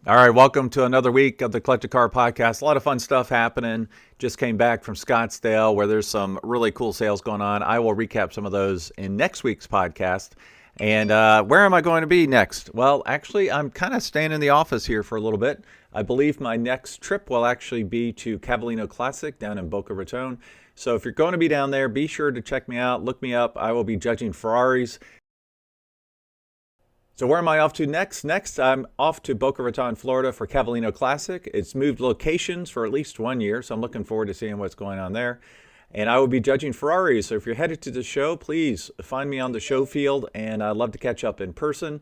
All right, welcome to another week of the Collector Car Podcast. A lot of fun stuff happening. Just came back from Scottsdale where there's some really cool sales going on. I will recap some of those in next week's podcast. And where am I going to be next? Well, actually, I'm kind of staying in the office here for a little bit. I believe my next trip will actually be to Cavallino Classic down in Boca Raton. So if you're going to be down there, be sure to check me out. Look me up. I will be judging Ferraris. So where am I off to next? Next, I'm off to Boca Raton, Florida for Cavallino Classic. It's moved locations for at least 1 year, so I'm looking forward to seeing what's going on there. And I will be judging Ferraris. So if you're headed to the show, please find me on the show field, and I'd love to catch up in person.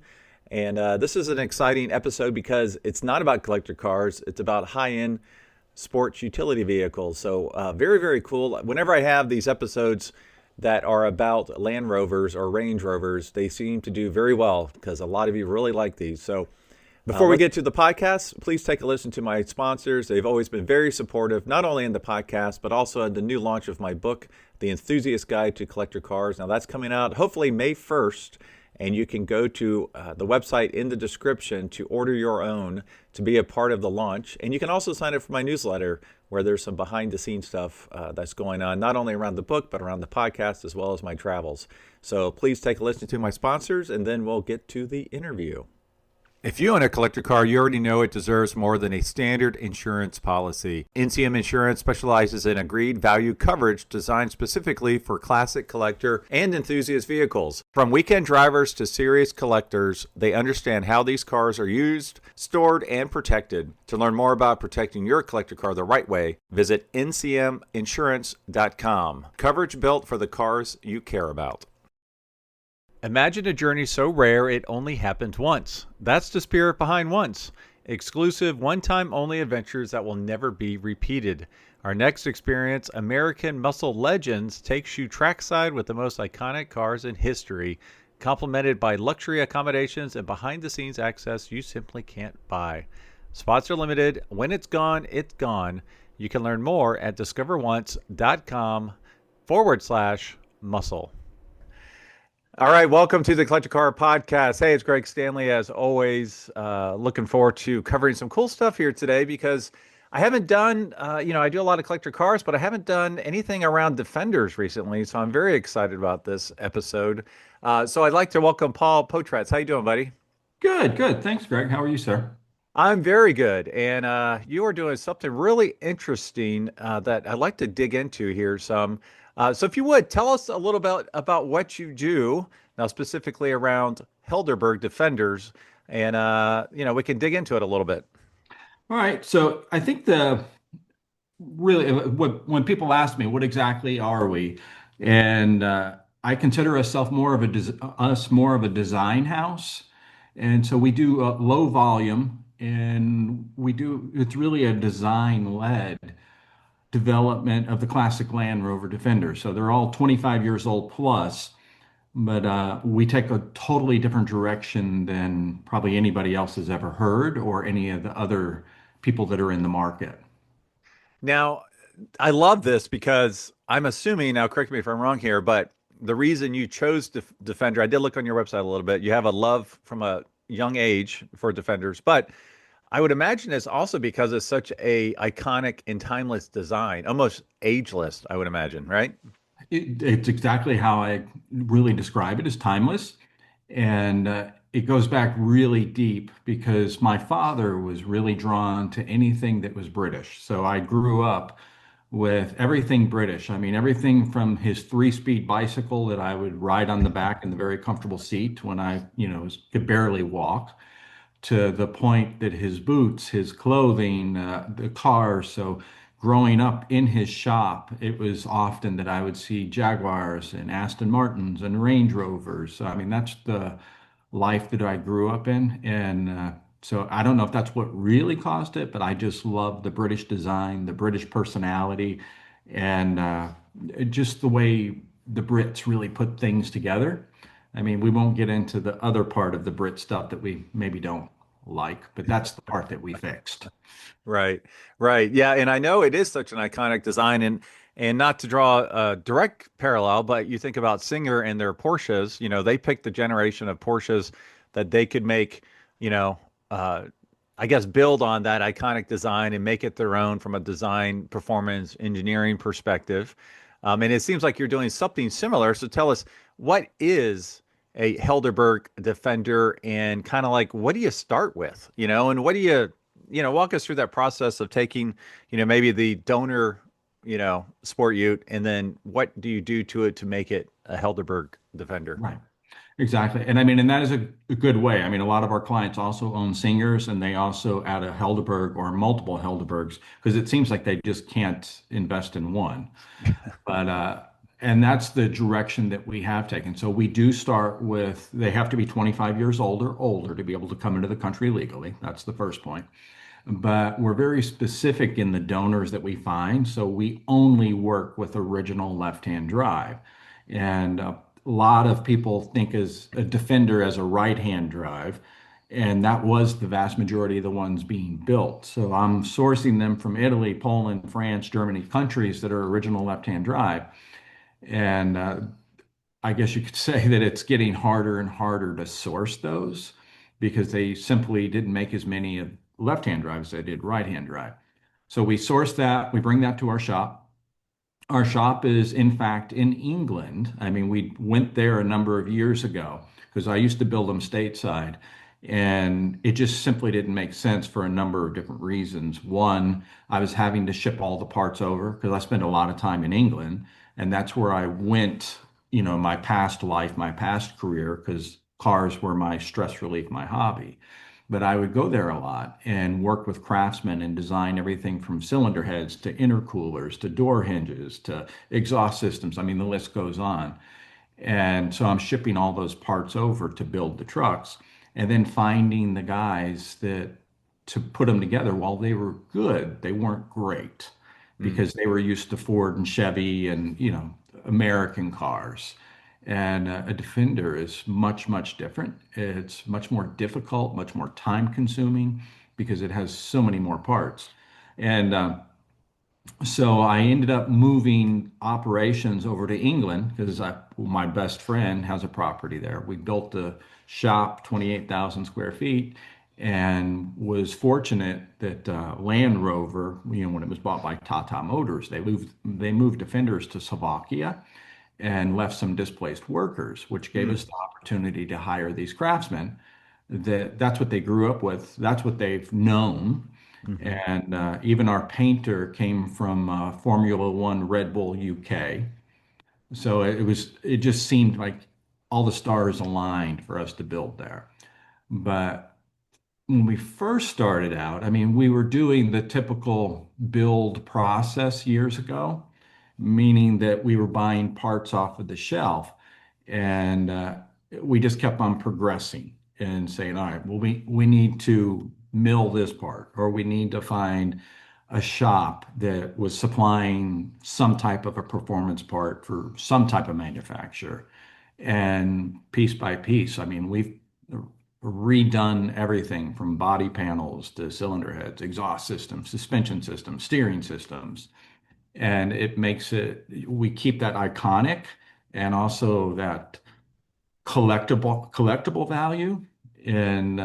And this is an exciting episode because it's not about collector cars. It's about high-end sports utility vehicles. So very, very cool. Whenever I have these episodes that are about Land Rovers or Range Rovers, they seem to do very well because a lot of you really like these. So before we get to the podcast, please take a listen to my sponsors. They've always been very supportive, not only in the podcast, but also in the new launch of my book, The Enthusiast Guide to Collector Cars. Now that's coming out hopefully May 1st. And you can go to the website in the description to order your own to be a part of the launch. And you can also sign up for my newsletter where there's some behind the scenes stuff that's going on, not only around the book, but around the podcast as well as my travels. So please take a listen to my sponsors and then we'll get to the interview. If you own a collector car, you already know it deserves more than a standard insurance policy. NCM Insurance specializes in agreed value coverage designed specifically for classic, collector, and enthusiast vehicles. From weekend drivers to serious collectors, they understand how these cars are used, stored, and protected. To learn more about protecting your collector car the right way, visit ncminsurance.com. Coverage built for the cars you care about. Imagine a journey so rare it only happened once. That's the spirit behind Once. Exclusive, one-time only adventures that will never be repeated. Our next experience, American Muscle Legends, takes you trackside with the most iconic cars in history, complemented by luxury accommodations and behind-the-scenes access you simply can't buy. Spots are limited. When it's gone, it's gone. You can learn more at discoveronce.com/muscle. All right, welcome to the Collector Car Podcast. Hey, it's Greg Stanley, as always. Looking forward to covering some cool stuff here today because I haven't done, I do a lot of collector cars, but I haven't done anything around Defenders recently, so I'm very excited about this episode. So I'd like to welcome Paul Potratz. How you doing, buddy? Good, good. Thanks, Greg. How are you, sir? I'm very good, and you are doing something really interesting that I'd like to dig into here some. So if you would, tell us a little bit about what you do now, specifically around Helderburg Defenders, and we can dig into it a little bit. All right. So I think the really when people ask me what exactly are we, and I consider us more of a design house, and so we do low volume, and it's really a design led development of the classic Land Rover Defender. So they're all 25 years old plus, but we take a totally different direction than probably anybody else has ever heard or any of the other people that are in the market. Now, I love this because I'm assuming, now correct me if I'm wrong here, but the reason you chose Defender, I did look on your website a little bit. You have a love from a young age for Defenders, but I would imagine it's also because it's such a iconic and timeless design, almost ageless, I would imagine, right? It's exactly how I really describe it as timeless. And it goes back really deep because my father was really drawn to anything that was British. So I grew up with everything British. I mean, everything from his three-speed bicycle that I would ride on the back in the very comfortable seat when could barely walk, to the point that his boots, his clothing, the cars. So growing up in his shop, it was often that I would see Jaguars and Aston Martins and Range Rovers. I mean, that's the life that I grew up in. And so I don't know if that's what really caused it, but I just love the British design, the British personality, and just the way the Brits really put things together. I mean, we won't get into the other part of the Brit stuff that we maybe don't like, but that's the part that we fixed. Right, right. Yeah, and I know it is such an iconic design and not to draw a direct parallel, but you think about Singer and their Porsches, they picked the generation of Porsches that they could make, you know, uh I guess, build on that iconic design and make it their own from a design, performance, engineering perspective. And it seems like you're doing something similar. So tell us, what is a Helderberg Defender, and kind of like, what do you start with, and what do walk us through that process of taking, maybe the donor, sport ute, and then what do you do to it to make it a Helderberg Defender? Right. Exactly. And I mean, and that is a good way. I mean, a lot of our clients also own singers and they also add a Helderberg or multiple Helderbergs because it seems like they just can't invest in one. But, and that's the direction that we have taken. So we do start with, they have to be 25 years old or older to be able to come into the country legally. That's the first point. But we're very specific in the donors that we find. So we only work with original left-hand drive. And a lot of people think as a Defender as a right-hand drive. And that was the vast majority of the ones being built. So I'm sourcing them from Italy, Poland, France, Germany, countries that are original left-hand drive. And I guess you could say that it's getting harder and harder to source those because they simply didn't make as many of left-hand drives as they did right-hand drive. So we source that, we bring that to our shop. Our shop is, in fact, in England. I mean, we went there a number of years ago because I used to build them stateside. And it just simply didn't make sense for a number of different reasons. One, I was having to ship all the parts over because I spent a lot of time in England. And that's where I went, my past life, my past career, because cars were my stress relief, my hobby. But I would go there a lot and work with craftsmen and design everything from cylinder heads to intercoolers to door hinges to exhaust systems. I mean, the list goes on. And so I'm shipping all those parts over to build the trucks and then finding the guys that to put them together. While they were good, they weren't great Mm. because they were used to Ford and Chevy and, American cars. And a Defender is much, much different. It's much more difficult, much more time consuming because it has so many more parts. And so I ended up moving operations over to England because my best friend has a property there. We built a shop, 28,000 square feet, and was fortunate that Land Rover, when it was bought by Tata Motors, they moved Defenders to Slovakia and left some displaced workers, which gave Mm. us the opportunity to hire these craftsmen. That's what they grew up with. That's what they've known. Hmm. And even our painter came from Formula One Red Bull UK. So it just seemed like all the stars aligned for us to build there. But when we first started out, I mean, we were doing the typical build process years ago, meaning that we were buying parts off of the shelf and we just kept on progressing and saying, all right, well, we need to mill this part, or we need to find a shop that was supplying some type of a performance part for some type of manufacturer. And piece by piece, I mean, we've redone everything from body panels to cylinder heads, exhaust systems, suspension systems, steering systems. And it makes it, we keep that iconic and also that collectible value. And,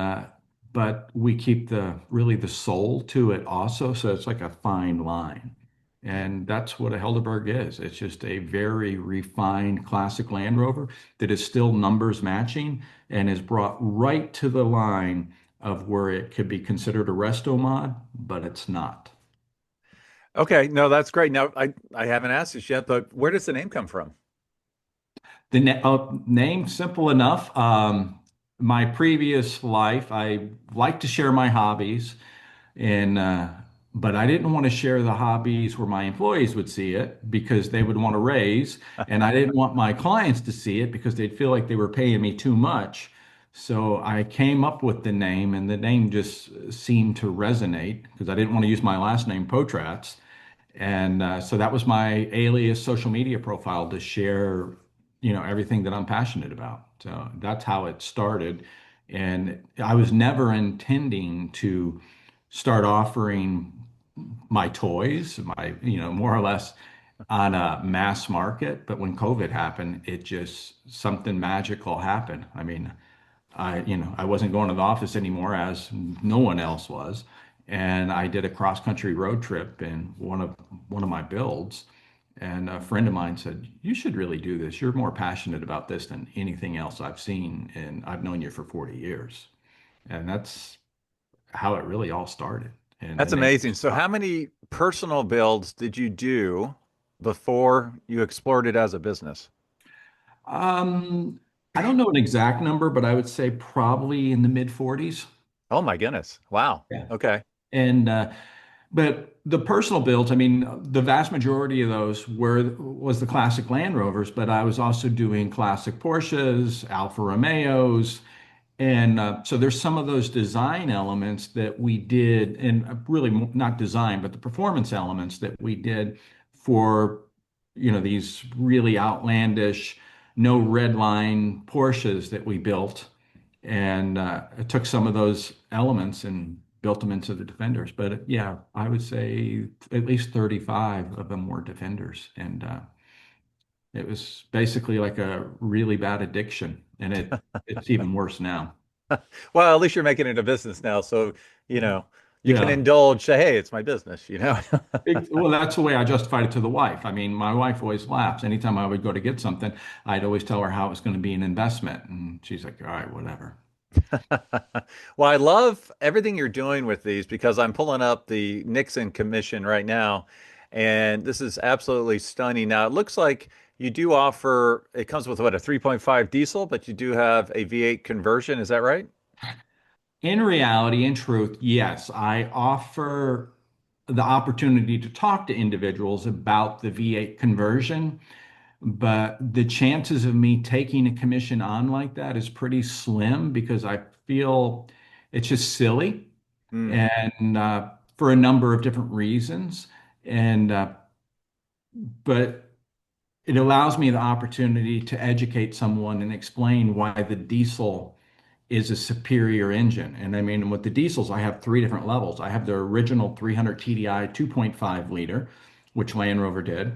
but we keep the soul to it also. So it's like a fine line. And that's what a Helderberg is. It's just a very refined classic Land Rover that is still numbers matching and is brought right to the line of where it could be considered a resto mod, but it's not. Okay, no, that's great. Now, I haven't asked this yet, but where does the name come from? The name, simple enough. My previous life, I like to share my hobbies, and but I didn't want to share the hobbies where my employees would see it because they would want to raise, and I didn't want my clients to see it because they'd feel like they were paying me too much. So I came up with the name, and the name just seemed to resonate because I didn't want to use my last name, Potratz. And so that was my alias social media profile to share, everything that I'm passionate about. So that's how it started. And I was never intending to start offering my toys, more or less on a mass market. But when COVID happened, it just something magical happened. I mean, I wasn't going to the office anymore, as no one else was. And I did a cross-country road trip in one of my builds. And a friend of mine said, "You should really do this. You're more passionate about this than anything else I've seen, and I've known you for 40 years." And that's how it really all started. That's And then amazing. So, how many personal builds did you do before you explored it as a business? um, I don't know an exact number, but I would say probably in the mid 40s. Oh my goodness. Wow. Yeah. Okay. And but the personal builds, I mean, the vast majority of those was the classic Land Rovers, but I was also doing classic Porsches, Alfa Romeos, and so there's some of those design elements that we did, and really not design, but the performance elements that we did for, these really outlandish, no red line Porsches that we built. And I took some of those elements and built them into the Defenders. But yeah, I would say at least 35 of them were Defenders. And it was basically like a really bad addiction. And it's even worse now. Well, at least you're making it a business now. So, you know, you can Yeah. indulge, say, hey, it's my business, you know? Well, that's the way I justified it to the wife. I mean, my wife always laughs. Anytime I would go to get something, I'd always tell her how it was going to be an investment. And she's like, all right, whatever. Well, I love everything you're doing with these because I'm pulling up the Nixon commission right now, and this is absolutely stunning. Now, it looks like you do offer, it comes with what, a 3.5 diesel, but you do have a V8 conversion. Is that right? In reality, in truth, yes, I offer the opportunity to talk to individuals about the V8 conversion, but the chances of me taking a commission on like that is pretty slim because I feel it's just silly Hmm. and for a number of different reasons. And but it allows me the opportunity to educate someone and explain why the diesel is a superior engine. And I mean, with the diesels, I have three different levels. I have the original 300 TDI 2.5 liter, which Land Rover did.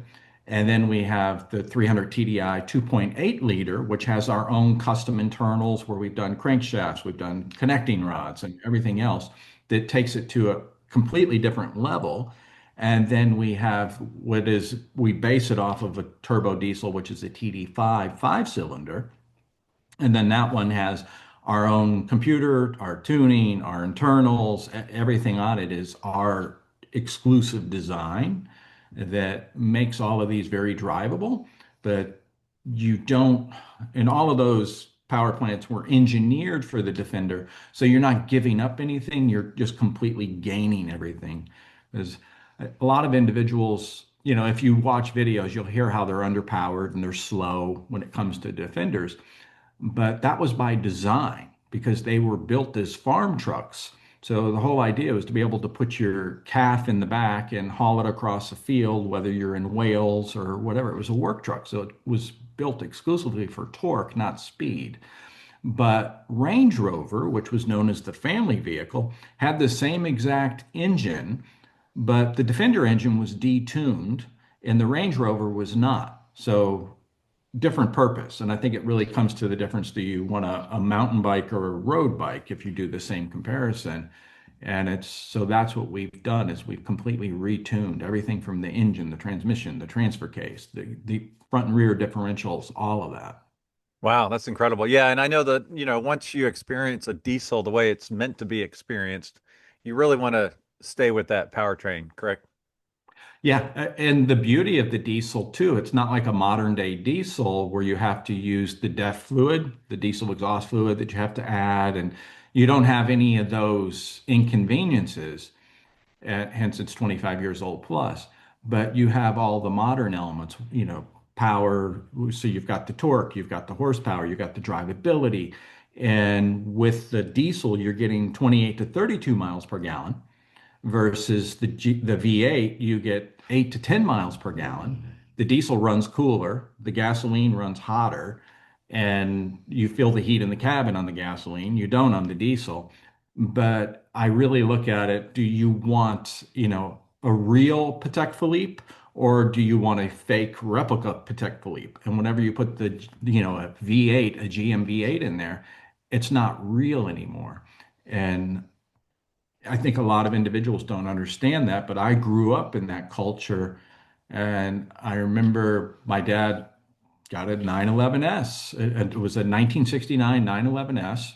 And then we have the 300 TDI 2.8 liter, which has our own custom internals where we've done crankshafts, we've done connecting rods, and everything else that takes it to a completely different level. And then we have we base it off of a turbo diesel, which is a TD5 5-cylinder. And then that one has our own computer, our tuning, our internals, everything on it is our exclusive design that makes all of these very drivable. But you don't, and all of those power plants were engineered for the Defender. So you're not giving up anything, you're just completely gaining everything. There's a lot of individuals, if you watch videos, you'll hear how they're underpowered and they're slow when it comes to Defenders. But that was by design because they were built as farm trucks. So the whole idea was to be able to put your calf in the back and haul it across the field, whether you're in Wales or whatever. It was a work truck. So it was built exclusively for torque, not speed. But Range Rover, which was known as the family vehicle, had the same exact engine, but the Defender engine was detuned and the Range Rover was not. So different purpose. And I think it really comes to the difference. Do you want a mountain bike or a road bike if you do the same comparison? And that's what we've done is we've completely retuned everything from the engine, the transmission, the transfer case, the front and rear differentials, all of that. Wow, that's incredible. Yeah, and I know that, once you experience a diesel the way it's meant to be experienced, you really want to stay with that powertrain, correct? Yeah, and the beauty of the diesel too, it's not like a modern day diesel where you have to use the DEF fluid, the diesel exhaust fluid that you have to add, and you don't have any of those inconveniences. Hence, it's 25 years old plus. But you have all the modern elements, power. So you've got the torque, you've got the horsepower, you've got the drivability. And with the diesel, you're getting 28 to 32 miles per gallon versus the V8, you get 8 to 10 miles per gallon. The diesel runs cooler, the gasoline runs hotter, and you feel the heat in the cabin on the gasoline. You don't on the diesel. But I really look at it, do you want, a real Patek Philippe or do you want a fake replica Patek Philippe? And whenever you put a V8, a GM V8 in there, it's not real anymore. And I think a lot of individuals don't understand that, but I grew up in that culture. And I remember my dad got a 911S. It was a 1969 911S,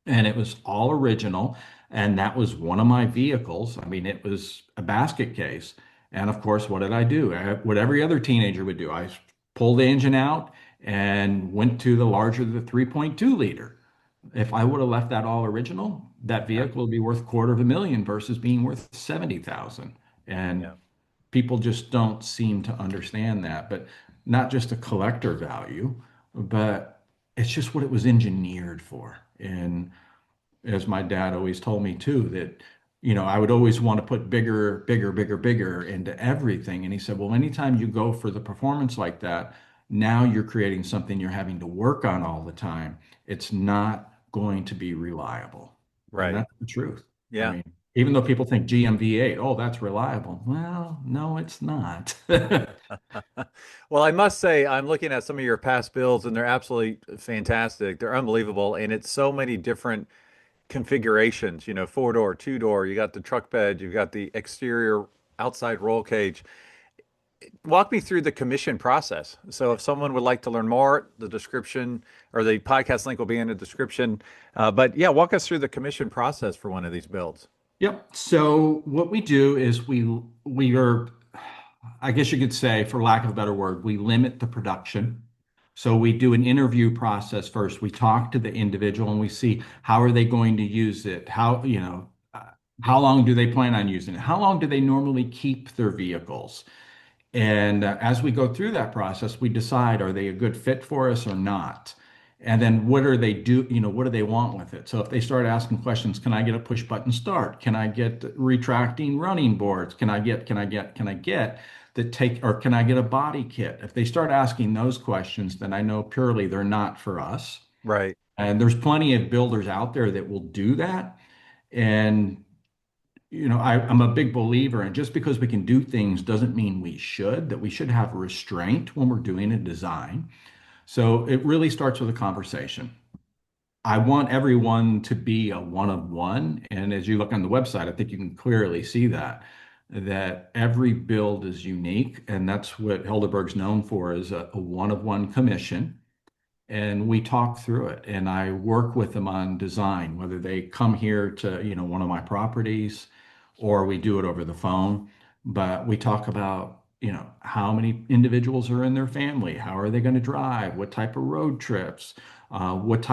and it was all original. And that was one of my vehicles. I mean, it was a basket case. And of course, what did I do? What every other teenager would do. I pulled the engine out and went to the larger, the 3.2 liter. If I would have left that all original, that Yeah. vehicle would be worth $250,000 versus being worth 70,000. And Yeah. people just don't seem to understand that. But not just a collector value, but it's just what it was engineered for. And as my dad always told me too, that, I would always want to put bigger, bigger, bigger, bigger into everything. And he said, well, anytime you go for the performance like that, now you're creating something you're having to work on all the time. It's not going to be reliable. And Right. that's the truth. I Yeah. mean, even though people think GMV8, oh, that's reliable. Well, no, it's not. Well, I must say, I'm looking at some of your past builds and they're absolutely fantastic. They're unbelievable. And it's so many different configurations, four door, two door, you got the truck bed, you've got the exterior outside roll cage. Walk me through the commission process. So if someone would like to learn more, the description or the podcast link will be in the description. But yeah, walk us through the commission process for one of these builds. Yep. So what we do is we are, I guess you could say, for lack of a better word, we limit the production. So we do an interview process first. We talk to the individual and we see how are they going to use it? How long do they plan on using it? How long do they normally keep their vehicles? And as we go through that process, we decide are they a good fit for us or not? And then what are they do, what do they want with it? So if they start asking questions, can I get a push button start? Can I get retracting running boards? Can I get that take, or can I get a body kit? If they start asking those questions, then I know purely they're not for us. Right. And there's plenty of builders out there that will do that. And I'm a big believer in just because we can do things doesn't mean that we should have restraint when we're doing a design. So it really starts with a conversation. I want everyone to be a one of one. And as you look on the website, I think you can clearly see that every build is unique. And that's what Helderberg's known for is a one of one commission. And we talk through it and I work with them on design, whether they come here to, one of my properties or we do it over the phone. But we talk about, how many individuals are in their family, how are they going to drive, what type of road trips, what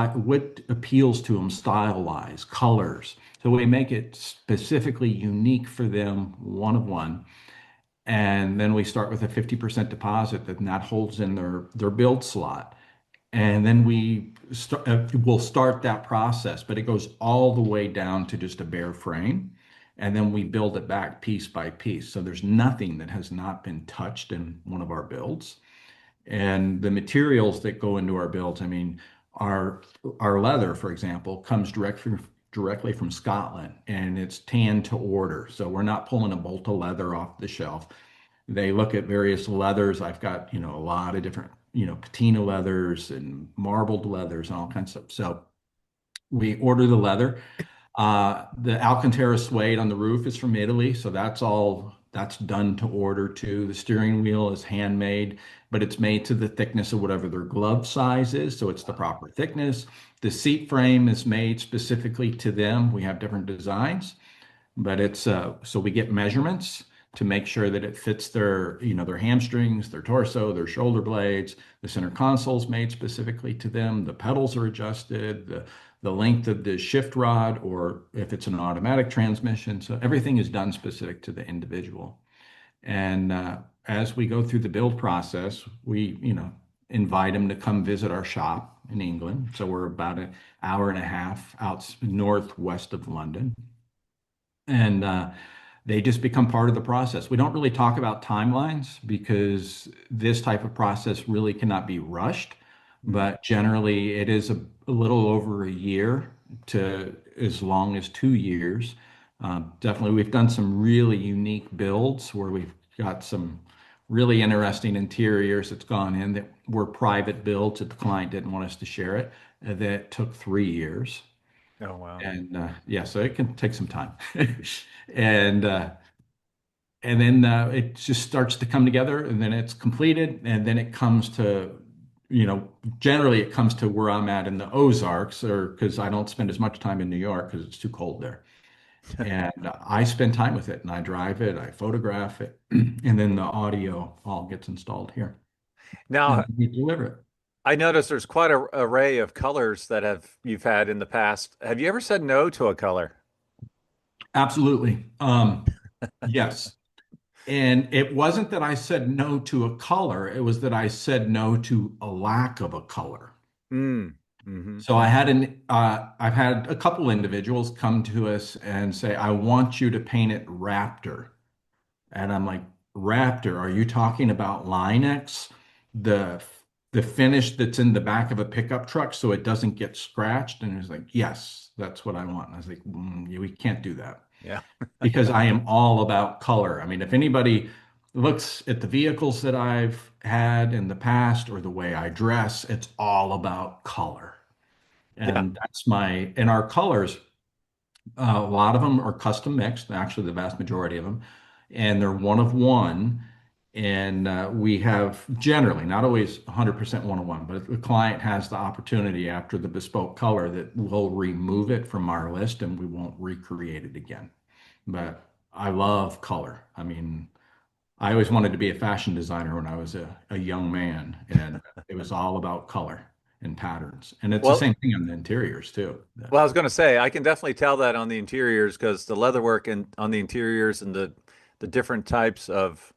appeals to them style wise, colors. So we make it specifically unique for them, one of one. And then we start with a 50% deposit that holds in their build slot. And then we'll start that process, but it goes all the way down to just a bare frame. And then we build it back piece by piece. So there's nothing that has not been touched in one of our builds. And the materials that go into our builds, I mean, our leather, for example, comes directly from Scotland and it's tanned to order. So we're not pulling a bolt of leather off the shelf. They look at various leathers. I've got, a lot of different, patina leathers and marbled leathers and all kinds of stuff. So we order the leather. The Alcantara suede on the roof is from Italy, so that's done to order too. The steering wheel is handmade, but it's made to the thickness of whatever their glove size is, so it's the proper thickness. The seat frame is made specifically to them. We have different designs, but it's so we get measurements to make sure that it fits their hamstrings, their torso, their shoulder blades. The center console is made specifically to them. The pedals are adjusted. The length of the shift rod, or if it's an automatic transmission. So everything is done specific to the individual. And as we go through the build process, we, invite them to come visit our shop in England. So we're about an hour and a half out northwest of London. And they just become part of the process. We don't really talk about timelines because this type of process really cannot be rushed, Mhm. but generally it is a little over a year to as long as 2 years. Definitely, we've done some really unique builds where we've got some really interesting interiors that's gone in that were private builds that the client didn't want us to share it. That took 3 years. Oh, wow. And yeah, so it can take some time. And and then it just starts to come together, and then it's completed, and then it comes to, you know, generally it comes to where I'm at in the Ozarks, or because I don't spend as much time in New York because it's too cold there. And I spend time with it, and I drive it, I photograph it, and then the audio all gets installed here, and Now, we deliver it. I noticed there's quite a array of colors that have you've had in the past. Have you ever said no to a color? Absolutely. Yes. And it wasn't that I said no to a color, it was that I said no to a lack of a color. Mm. Hmm. So I've had a couple individuals come to us and say, I want you to paint it Raptor. And I'm like, Raptor, are you talking about Line-X, the the finish that's in the back of a pickup truck so it doesn't get scratched? And he's like, yes, that's what I want. And I was like, we can't do that Yeah. because I am all about color. I mean, if anybody looks at the vehicles that I've had in the past or the way I dress, it's all about color. Yeah. And and our colors, a lot of them are custom mixed, actually, the vast majority of them, and they're one of one. And we have generally, not always 100% one of one, but the client has the opportunity after the bespoke color that we'll remove it from our list and we won't recreate it again. But I love color. I mean, I always wanted to be a fashion designer when I was a young man, and it was all about color and patterns. And it's the Well, same thing on the interiors too. well, I was going to say I can definitely tell that on the interiors because the leatherwork and on the interiors and the different types of,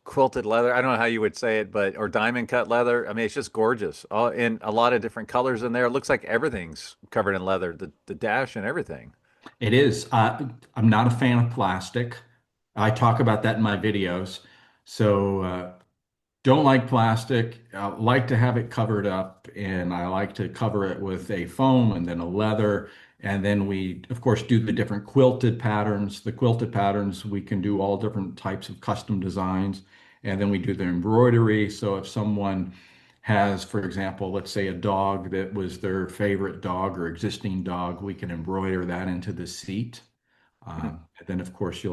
quilted leather. I don't know how you would say it, but or diamond cut leather. I mean, it's just gorgeous. All in a lot of different colors in there. It looks like everything's covered in leather, the dash and everything. It is. I'm not a fan of plastic. I talk about that in my videos. So don't like plastic. I like to have it covered up, and I like to cover it with a foam and then a leather. And then we, of course, do the different quilted patterns. The quilted patterns, we can do all different types of custom designs. And then we do the embroidery. So if someone has, for example, let's say a dog that was their favorite dog or existing dog, we can embroider that into the seat. And then, of course,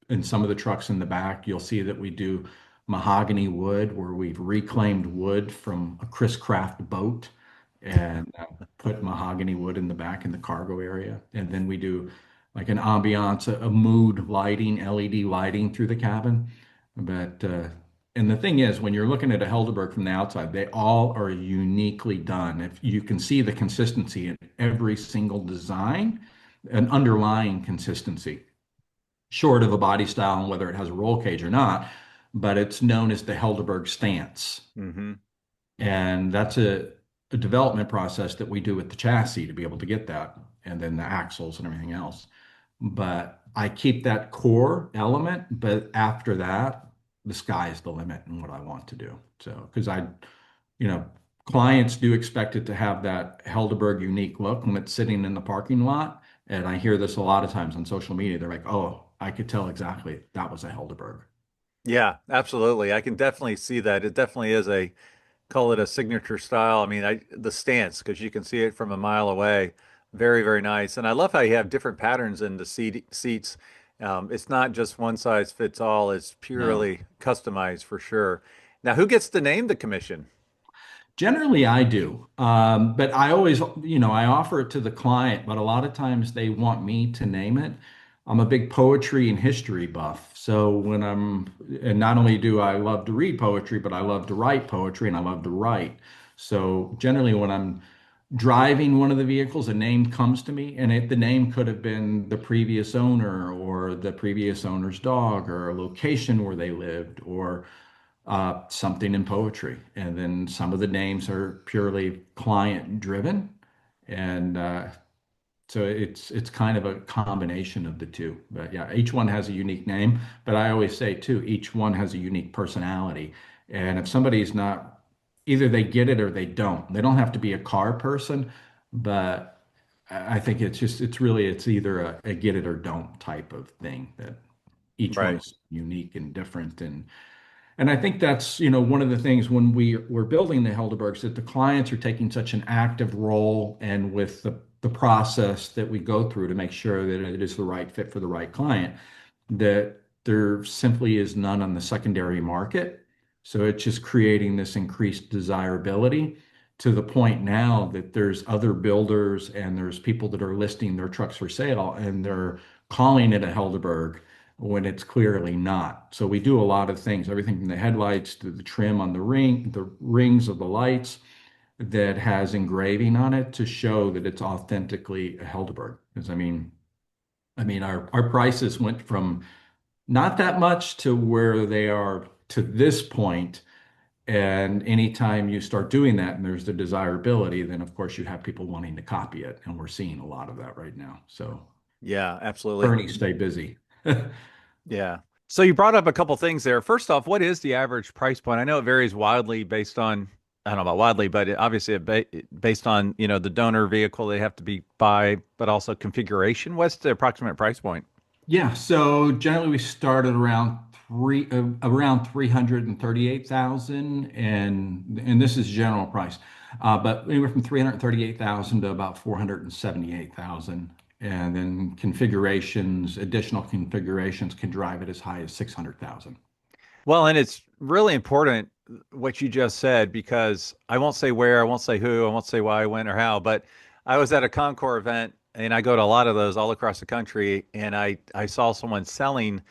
in some of the trucks in the back, you'll see that we do mahogany wood, where we've reclaimed wood from a Chris Craft boat and put mahogany wood in the back in the cargo area. And then we do like an ambiance, a mood lighting, LED lighting through the cabin. But and the thing is, when you're looking at a Helderberg from the outside, they all are uniquely done. If you can see the consistency in every single design, an underlying consistency, short of a body style and whether it has a roll cage or not, but it's known as the Helderberg stance. Hmm. And that's a development process that we do with the chassis to be able to get that, and then the axles and everything else. But I keep that core element, but after that, the sky is the limit in what I want to do. So, because you know, clients do expect it to have that Helderberg unique look when it's sitting in the parking lot. And I hear this a lot of times on social media. They're like, oh, I could tell exactly that was a Helderberg. Yeah, absolutely. I can definitely see that. It definitely is a call it a signature style. I mean, the stance because you can see it from a mile away. Very, very nice. And I love how you have different patterns in the seats. It's not just one size fits all. It's No. purely customized for sure. Now, who gets to name the commission? Generally, I do. But I always, I offer it to the client, but a lot of times they want me to name it. I'm a big poetry and history buff. So and not only do I love to read poetry, but I love to write poetry and I love to write. So generally, when I'm driving one of the vehicles, a name comes to me, and the name could have been the previous owner or the previous owner's dog or a location where they lived or something in poetry. And then some of the names are purely client driven. And so it's kind of a combination of the two. But yeah, each one has a unique name. But I always say too, each one has a unique personality. And if somebody's not, either they get it or they don't. They don't have to be a car person, but I think it's either a get it or don't type of thing that each one Right. is unique and different. And And I think that's, one of the things when we're building the Helderbergs, that the clients are taking such an active role and with the process that we go through to make sure that it is the right fit for the right client, that there simply is none on the secondary market. So it's just creating this increased desirability to the point now that there's other builders and there's people that are listing their trucks for sale and they're calling it a Helderberg when it's clearly not. So we do a lot of things, everything from the headlights to the trim on the rings of the lights that has engraving on it to show that it's authentically a Helderberg. Because our prices went from not that much to where they are to this point. And anytime you start doing that and there's the desirability, then of course you have people wanting to copy it. And we're seeing a lot of that right now. So Yeah, absolutely. Bernie, stay busy. Yeah. So you brought up a couple things there. First off, what is the average price point? I know it varies wildly based on, I don't know about wildly, but obviously based on, the donor vehicle they have to be by, but also configuration. What's the approximate price point? Yeah, so generally we started around 338,000 and this is general price. But anywhere from 338,000 to about 478,000. And then additional configurations can drive it as high as 600,000. Well, and it's really important what you just said because I won't say where, I won't say who, I won't say why, when, or how, but I was at a Concours event and I go to a lot of those all across the country, and I saw someone selling,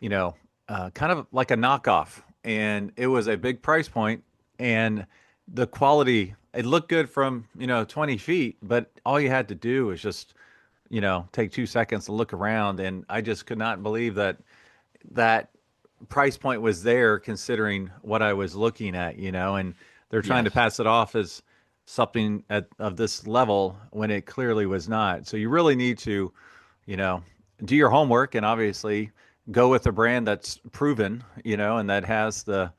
kind of like a knockoff, and it was a big price point, and the quality it looked good from 20 feet, but all you had to do was just take 2 seconds to look around, and I just could not believe that price point was there considering what I was looking at, and they're trying to Yes. pass it off as something of this level when it clearly was not. So you really need to, you know, do your homework and obviously go with a brand that's proven, and that has the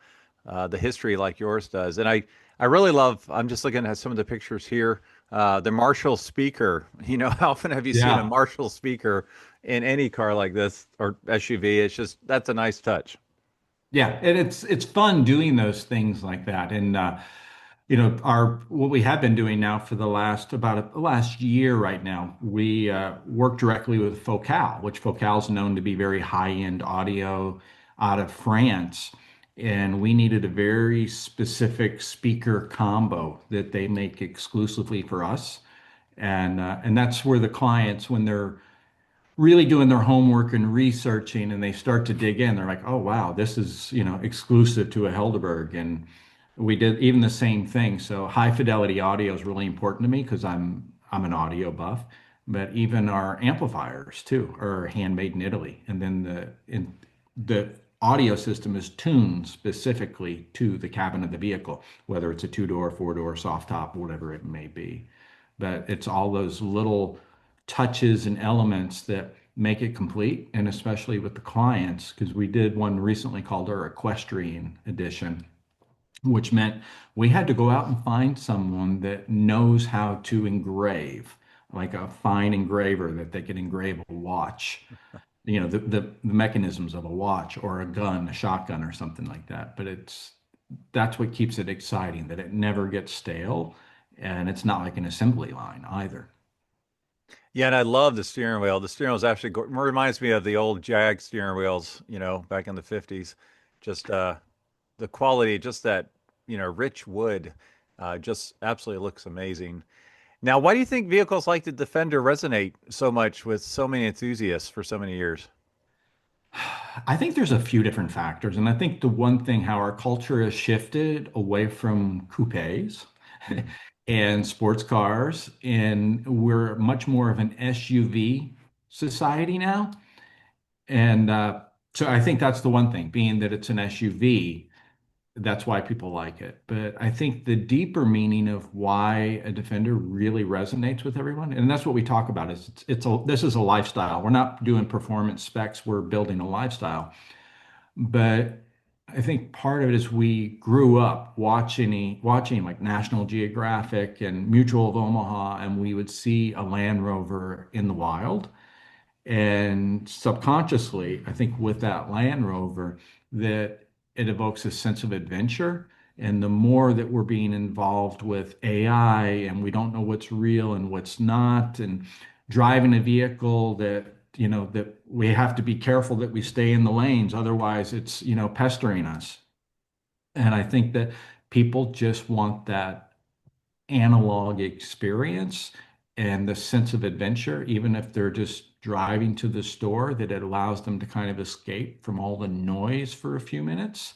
history like yours does. And I really love. I'm just looking at some of the pictures here. The Marshall speaker. How often have you seen a Yeah. Marshall speaker in any car like this or SUV? It's just that's a nice touch. Yeah, and it's fun doing those things like that. And our what we have been doing now for the last year right now, we work directly with Focal, which Focal is known to be very high-end audio out of France. And we needed a very specific speaker combo that they make exclusively for us. And that's where the clients, when they're really doing their homework and researching and they start to dig in, they're like, oh wow, this is, exclusive to a Helderberg. And we did even the same thing. So high fidelity audio is really important to me because I'm an audio buff, but even our amplifiers too are handmade in Italy. And then the audio system is tuned specifically to the cabin of the vehicle, whether it's a two-door, four-door, soft top, whatever it may be. But it's all those little touches and elements that make it complete, and especially with the clients, because we did one recently called our equestrian edition, which meant we had to go out and find someone that knows how to engrave, like a fine engraver that they can engrave a watch, the mechanisms of a watch or a gun, a shotgun or something like that. But that's what keeps it exciting, that it never gets stale, and it's not like an assembly line either. Yeah, and I love the steering wheel. The steering wheel is actually reminds me of the old Jag steering wheels, back in the 50s. Just the quality, just that, rich wood, just absolutely looks amazing. Now, why do you think vehicles like the Defender resonate so much with so many enthusiasts for so many years? I think there's a few different factors, and I think the one thing how our culture has shifted away from coupes Mhm. and sports cars, and we're much more of an SUV society now. And so I think that's the one thing, being that it's an SUV, that's why people like it. But I think the deeper meaning of why a Defender really resonates with everyone, and that's what we talk about, is this is a lifestyle. We're not doing performance specs, we're building a lifestyle. But I think part of it is we grew up watching like National Geographic and Mutual of Omaha, and we would see a Land Rover in the wild. And subconsciously, I think with that Land Rover, that it evokes a sense of adventure. And the more that we're being involved with AI and we don't know what's real and what's not, and driving a vehicle that, that we have to be careful that we stay in the lanes, otherwise it's, pestering us. And I think that people just want that analog experience and the sense of adventure, even if they're just driving to the store, that it allows them to kind of escape from all the noise for a few minutes.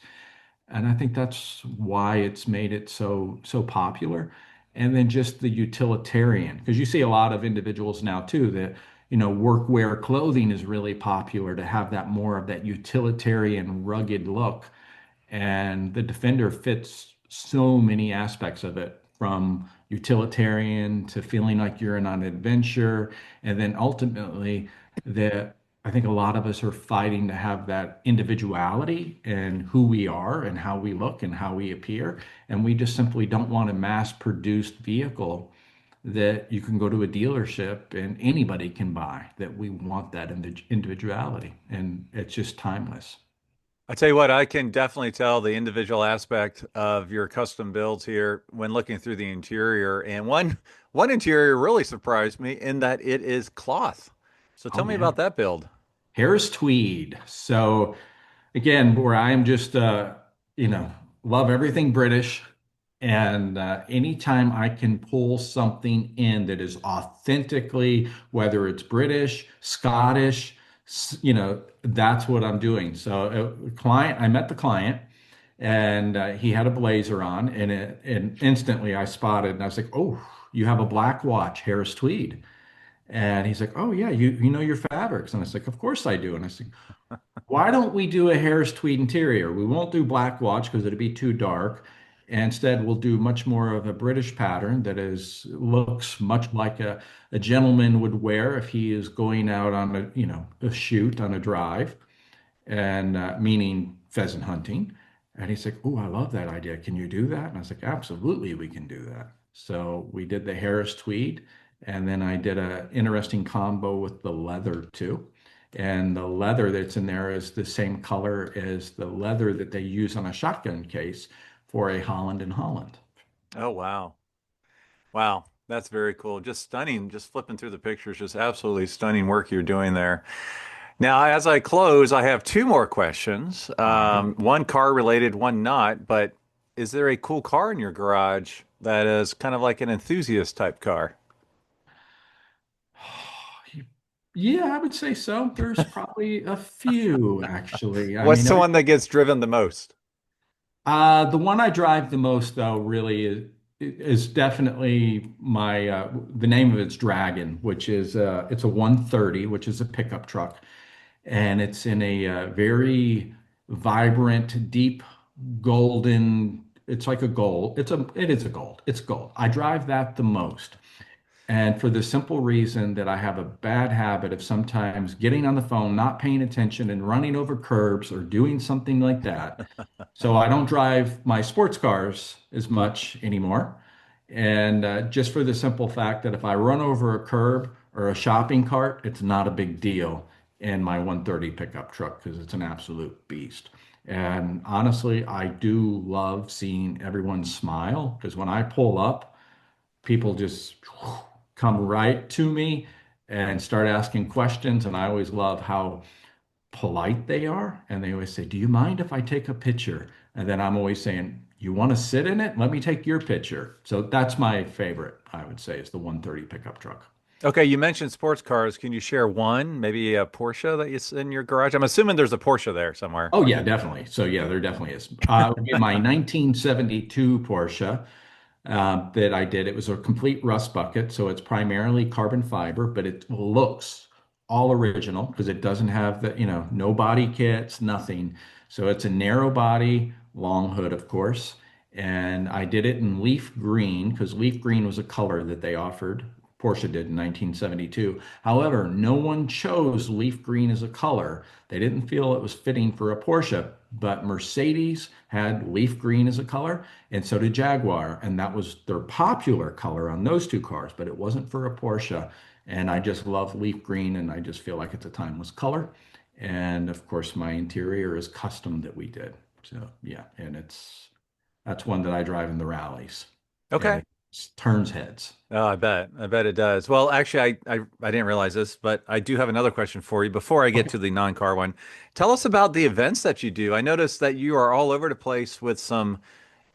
And I think that's why it's made it so popular. And then just the utilitarian, because you see a lot of individuals now too that, workwear clothing is really popular to have that more of that utilitarian, rugged look. And the Defender fits so many aspects of it, from utilitarian to feeling like you're on an adventure. And then ultimately, that I think a lot of us are fighting to have that individuality and who we are and how we look and how we appear. And we just simply don't want a mass-produced vehicle that you can go to a dealership and anybody can buy, that we want that individuality. And it's just timeless. I tell you what, I can definitely tell the individual aspect of your custom builds here when looking through the interior. And one interior really surprised me in that it is cloth. So tell Oh, me yeah. about that build. Harris tweed. So again, where I am just you know, love everything British. And anytime I can pull something in that is authentically, whether it's British, Scottish, that's what I'm doing. So I met the client and he had a blazer on and instantly I spotted and I was like, oh, you have a black watch, Harris tweed. And he's like, oh yeah, you know your fabrics. And I was like, of course I do. And I said, why don't we do a Harris tweed interior? We won't do black watch because it'd be too dark. Instead, we'll do much more of a British pattern that is looks much like a gentleman would wear if he is going out on a shoot on a drive, and meaning pheasant hunting. And he's like, "Oh, I love that idea. Can you do that?" And I was like, "Absolutely, we can do that." So we did the Harris tweed, and then I did a interesting combo with the leather too. And the leather that's in there is the same color as the leather that they use on a shotgun case for a Holland and Holland. Oh, wow. Wow. That's very cool. Just stunning. Just flipping through the pictures, just absolutely stunning work you're doing there. Now, as I close, I have two more questions. All right. One car related, one not. But is there a cool car in your garage that is kind of like an enthusiast type car? Yeah, I would say so. There's probably a few actually. I What's mean, the one that gets driven the most? the one I drive the most though really is definitely my the name of it's Dragon, which is it's a 130, which is a pickup truck, and it's in a very vibrant, deep golden. It's like a gold. It is a gold. It's gold. I drive that the most. And for the simple reason that I have a bad habit of sometimes getting on the phone, not paying attention, and running over curbs or doing something like that. So I don't drive my sports cars as much anymore. And just for the simple fact that if I run over a curb or a shopping cart, it's not a big deal in my 130 pickup truck because it's an absolute beast. And honestly, I do love seeing everyone smile because when I pull up, people just come right to me and start asking questions. And I always love how polite they are. And they always say, do you mind if I take a picture? And then I'm always saying, you want to sit in it? Let me take your picture. So that's my favorite, I would say, is the 130 pickup truck. Okay, you mentioned sports cars. Can you share one, maybe a Porsche that is in your garage? I'm assuming there's a Porsche there somewhere. Oh, yeah, definitely. So, yeah, there definitely is. It would be my 1972 Porsche. That I did. It was a complete rust bucket, so it's primarily carbon fiber, but it looks all original because it doesn't have the, no body kits, nothing. So it's a narrow body, long hood, of course. And I did it in leaf green because leaf green was a color that they offered. Porsche did in 1972. However, no one chose leaf green as a color. They didn't feel it was fitting for a Porsche, but Mercedes had leaf green as a color, and so did Jaguar. And that was their popular color on those two cars, but it wasn't for a Porsche. And I just love leaf green, and I just feel like it's a timeless color. And of course, my interior is custom that we did. So yeah, and that's one that I drive in the rallies, and Okay. it turns heads. Oh, I bet. I bet it does. Well, actually, I didn't realize this, but I do have another question for you before I get Okay. to the non-car one. Tell us about the events that you do. I noticed that you are all over the place with some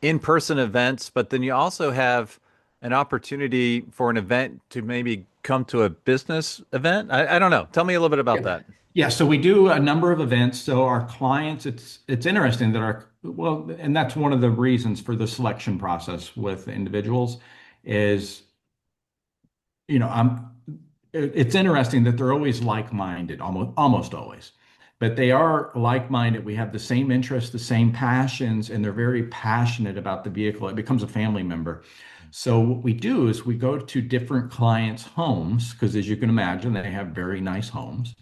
in-person events, but then you also have an opportunity for an event to maybe come to a business event. I don't know. Tell me a little bit about Yeah. that. Yeah, so we do a number of events. So our clients, it's interesting that our well, and that's one of the reasons for the selection process with individuals is, I'm it's interesting that they're always like-minded, almost always. But they are like-minded. We have the same interests, the same passions, and they're very passionate about the vehicle. It becomes a family member. So what we do is we go to different clients' homes because, as you can imagine, they have very nice homes,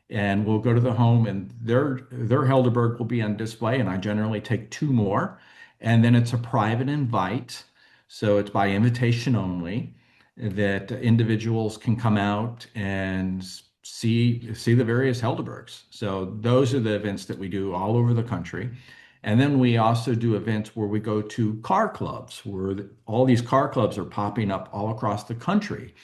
and we'll go to the home and their Helderberg will be on display, and I generally take two more, and then it's a private invite, so it's by invitation only, that individuals can come out and see the various Helderbergs. So those are the events that we do all over the country. And then we also do events where we go to car clubs, where all these car clubs are popping up all across the country,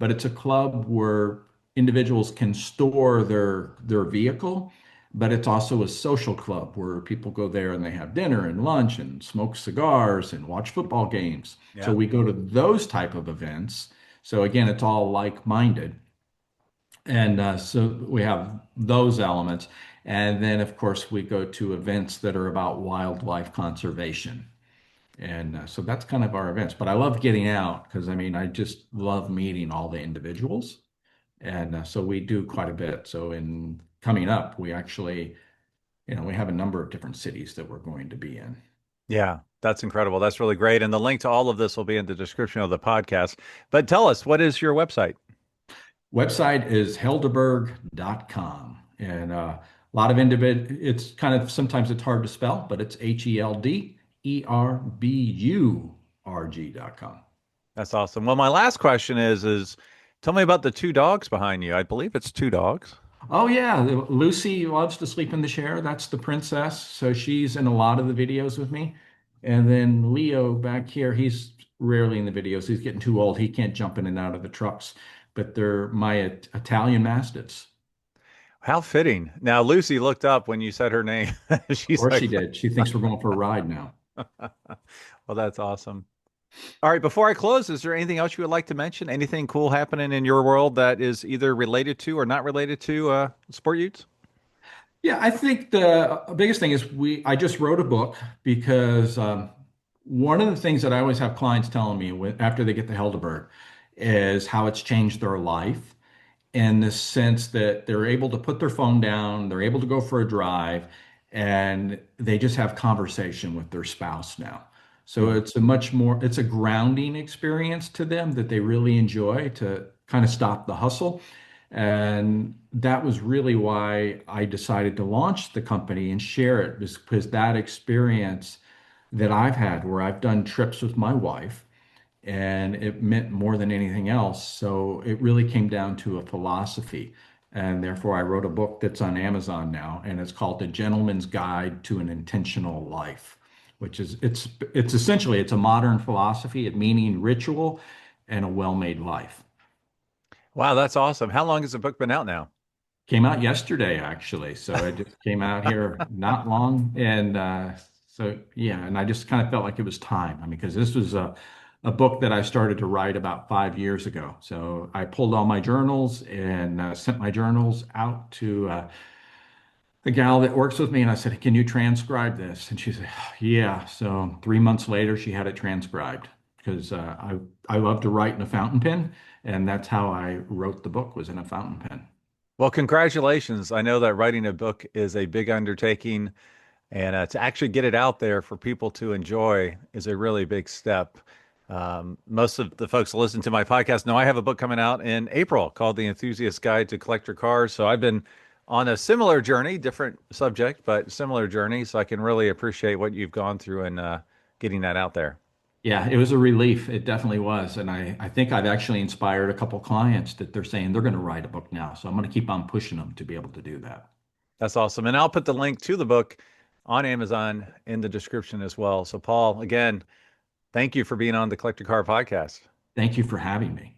but it's a club where individuals can store their vehicle, but it's also a social club where people go there and they have dinner and lunch and smoke cigars and watch football games. So Yeah. we go to those type of events. So again, it's all like-minded. And so we have those elements. And then, of course, we go to events that are about wildlife conservation. And so that's kind of our events. But I love getting out because I mean, I just love meeting all the individuals. And so we do quite a bit. So in coming up, we actually, we have a number of different cities that we're going to be in. Yeah, that's incredible. That's really great. And the link to all of this will be in the description of the podcast. But tell us, what is your website? Website is helderberg.com. And a lot of it's kind of sometimes it's hard to spell, but it's HELDERBURG.com. That's awesome. Well, my last question is tell me about the two dogs behind you. I believe it's two dogs. Oh yeah, Lucy loves to sleep in the chair. That's the princess. So she's in a lot of the videos with me. And then Leo back here, he's rarely in the videos. He's getting too old. He can't jump in and out of the trucks. But they're my Italian Mastiffs. How fitting. Now, Lucy looked up when you said her name. Of She's course like, she did. She thinks we're going for a ride now. well, that's awesome. All right, before I close, is there anything else you would like to mention? Anything cool happening in your world that is either related to or not related to sport utes? Yeah, I think the biggest thing is I just wrote a book because one of the things that I always have clients telling me after they get the Helderberg is how it's changed their life in the sense that they're able to put their phone down, they're able to go for a drive, and they just have conversation with their spouse now. So Hmm. it's a grounding experience to them that they really enjoy to kind of stop the hustle. And that was really why I decided to launch the company and share it, because that experience that I've had where I've done trips with my wife and it meant more than anything else. So it really came down to a philosophy. And therefore I wrote a book that's on Amazon now, and it's called The Gentleman's Guide to an Intentional Life, which is it's essentially it's a modern philosophy, it meaning ritual and a well-made life. Wow, that's awesome. How long has the book been out now? Came out yesterday, actually. So it just came out here not long. And so, yeah, and I just kind of felt like it was time. I mean, because this was a book that I started to write about 5 years ago. So I pulled all my journals and sent my journals out to the gal that works with me. And I said, can you transcribe this? And she said, yeah. So 3 months later, she had it transcribed because I love to write in a fountain pen. And that's how I wrote the book, was in a fountain pen. Well, congratulations. I know that writing a book is a big undertaking, and to actually get it out there for people to enjoy is a really big step. Most of the folks that listen to my podcast know I have a book coming out in April called The Enthusiast Guide to Collector Cars. So I've been on a similar journey, different subject, but similar journey. So I can really appreciate what you've gone through and getting that out there. Yeah, it was a relief. It definitely was. And I think I've actually inspired a couple clients that they're saying they're going to write a book now. So I'm going to keep on pushing them to be able to do that. That's awesome. And I'll put the link to the book on Amazon in the description as well. So, Paul, again, thank you for being on the Collector Car podcast. Thank you for having me.